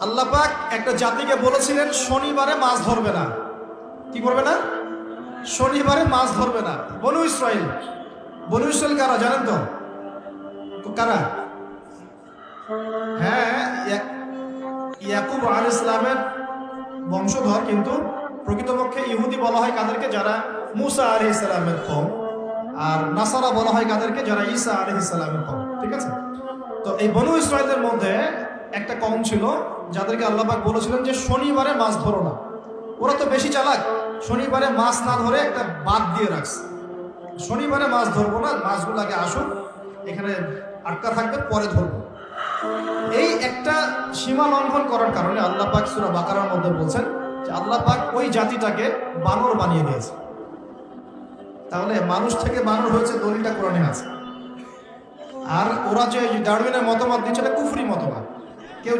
আল্লাহ পাক একটা জাতিকে বলেছিলেন শনিবারে মাছ ধরবে না। কি করবে না? শনিবারে মাছ ধরবে না। বনু ইসরাইল। বনু ইসরাইল কারা জানেন তো? কারা? হ্যাঁ, ইয়াকুব আলাইহিস সালামের বংশধর, কিন্তু প্রকৃতপক্ষে ইহুদি বলা হয় কাদেরকে? যারা মুসা আলাইহিস সালামের কওম। আর নাসারা বলা হয় কাদেরকে? যারা ঈসা আলাইহিস সালামের কওম। ঠিক আছে? তো এই বনু ইসরাইলের মধ্যে একটা কওম ছিল যাদেরকে আল্লাহ পাক বলেছিলেন যে শনিবারে মাছ ধরো না। ওরা তো বেশি চালাক, শনিবারে মাছ না ধরে একটা বাদ দিয়ে রাখছে, শনিবারে মাছ ধরবো না, মাছগুলো আগে আসুক, এখানে আটকা থাকবে, পরে ধরবো। এই একটা সীমা লঙ্ঘন করার কারণে আল্লাহ পাক সূরা বাকারার মধ্যে বলছেন যে আল্লাহ পাক ওই জাতিটাকে বানর বানিয়ে দিয়েছে। তাহলে মানুষ থেকে বানর হয়েছে, দলিলটা কোরআনে আছে। আর ওরা যে ডারউইনের মতবাদ দিচ্ছে, এটা কুফরি মতবাদ। কেউ